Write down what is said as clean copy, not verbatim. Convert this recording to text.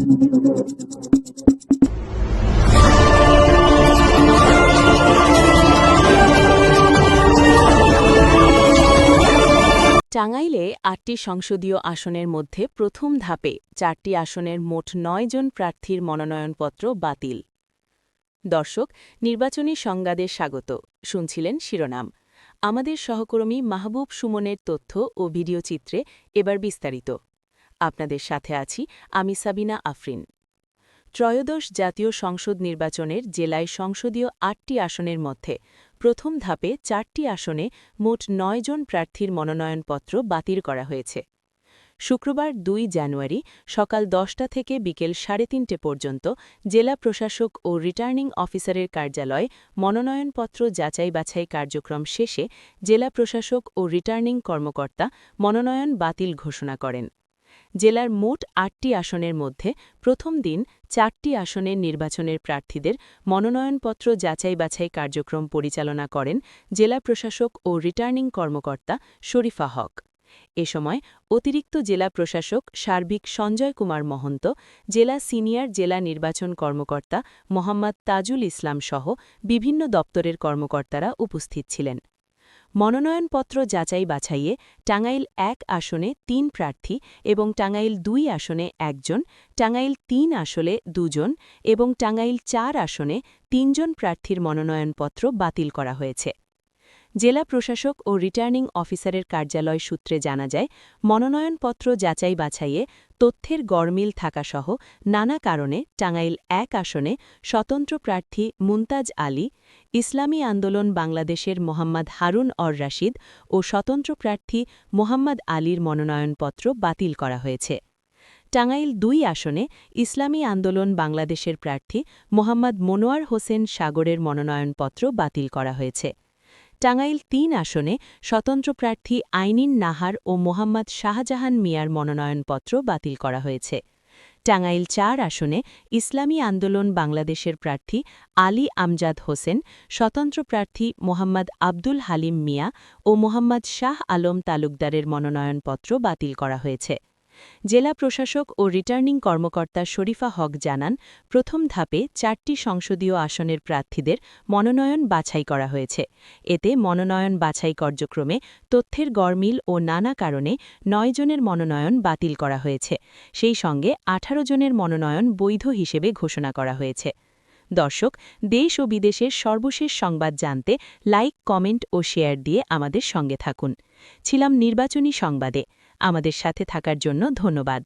টাঙ্গাইলে ৮টি সংসদীয় আসনের মধ্যে প্রথম ধাপে 4টি আসনের মোট 9 জন প্রার্থীর মনোনয়নপত্র বাতিল। দর্শক, নির্বাচনী সংবাদে স্বাগত। শুনছিলেন শিরোনাম। আমাদের সহকর্মী মাহবুব সুমনের তথ্য ও ভিডিও চিত্রে এবার বিস্তারিত। আপনাদের সাথে আছি আমি সাবিনা আফরিন। ত্রয়োদশ জাতীয় সংসদ নির্বাচনের জেলায় সংসদীয় 8টি আসনের মধ্যে প্রথম ধাপে 4টি আসনে মোট 9 জন প্রার্থীর মনোনয়নপত্র বাতিল করা হয়েছে। শুক্রবার 2 জানুয়ারি সকাল 10টা থেকে বিকেল 3:30 পর্যন্ত জেলা প্রশাসক ও রিটার্নিং অফিসারের কার্যালয়ে মনোনয়নপত্র যাচাই বাছাই কার্যক্রম শেষে জেলা প্রশাসক ও রিটার্নিং কর্মকর্তা মনোনয়ন বাতিল ঘোষণা করেন। জেলার মোট 8টি আসনের মধ্যে প্রথম দিন 4টি আসনের নির্বাচনের প্রার্থীদের মনোনয়নপত্র যাচাই বাছাই কার্যক্রম পরিচালনা করেন জেলা প্রশাসক ও রিটার্নিং কর্মকর্তা শরীফা হক। এ সময় অতিরিক্ত জেলা প্রশাসক সার্বিক সঞ্জয় কুমার মহন্ত, জেলা সিনিয়র জেলা নির্বাচন কর্মকর্তা মোহাম্মদ তাজুল ইসলাম সহ বিভিন্ন দপ্তরের কর্মকর্তারা উপস্থিত ছিলেন। মনোনয়নপত্র যাচাই বাছাইয়ে টাঙ্গাইল 1 আসনে 3 প্রার্থী এবং টাঙ্গাইল 2 আসনে 1 জন, টাঙ্গাইল 3 আসনে 2 জন এবং টাঙ্গাইল 4 আসনে 3 জন প্রার্থীর মনোনয়নপত্র বাতিল করা হয়েছে। জেলা প্রশাসক ও রিটার্নিং অফিসারের কার্যালয় সূত্রে জানা যায়, মনোনয়নপত্র যাচাই বাছাইয়ে তথ্যের গড়মিল থাকাসহ নানা কারণে টাঙ্গাইল 1 আসনে স্বতন্ত্র প্রার্থী মুনতাজ আলী, ইসলামী আন্দোলন বাংলাদেশের মোহাম্মদ হারুন অর রাশিদ ও স্বতন্ত্র প্রার্থী মোহাম্মদ আলীর মনোনয়নপত্র বাতিল করা হয়েছে। টাঙ্গাইল 2 আসনে ইসলামী আন্দোলন বাংলাদেশের প্রার্থী মোহাম্মদ মনোয়ার হোসেন সাগরের মনোনয়নপত্র বাতিল করা হয়েছে। টাঙ্গাইল 3 আসনে স্বতন্ত্র প্রার্থী আইনিন নাহার ও মোহাম্মদ শাহজাহান মিয়ার মনোনয়নপত্র বাতিল করা হয়েছে। টাঙ্গাইল 4 আসনে ইসলামী আন্দোলন বাংলাদেশের প্রার্থী আলী আমজাদ হোসেন, স্বতন্ত্র প্রার্থী মোহাম্মদ আব্দুল হালিম মিয়া ও মোহাম্মদ শাহ আলম তালুকদারের মনোনয়নপত্র বাতিল করা হয়েছে। জেলা প্রশাসক ও রিটার্নিং কর্মকর্তা শরীফা হক জানান, প্রথম ধাপে 4টি সংসদীয় আসনের প্রার্থীদের মনোনয়ন বাছাই করা হয়েছে। এতে মনোনয়ন বাছাই কার্যক্রমে তথ্যের গড়মিল ও নানা কারণে 9 জনের মনোনয়ন বাতিল করা হয়েছে। সেই সঙ্গে 18 জনের মনোনয়ন বৈধ হিসেবে ঘোষণা করা হয়েছে। দর্শক, দেশ ও বিদেশের সর্বশেষ সংবাদ জানতে লাইক, কমেন্ট ও শেয়ার দিয়ে আমাদের সঙ্গে থাকুন। ছিলাম নির্বাচনী সংবাদে। আমাদের সাথে থাকার জন্য ধন্যবাদ।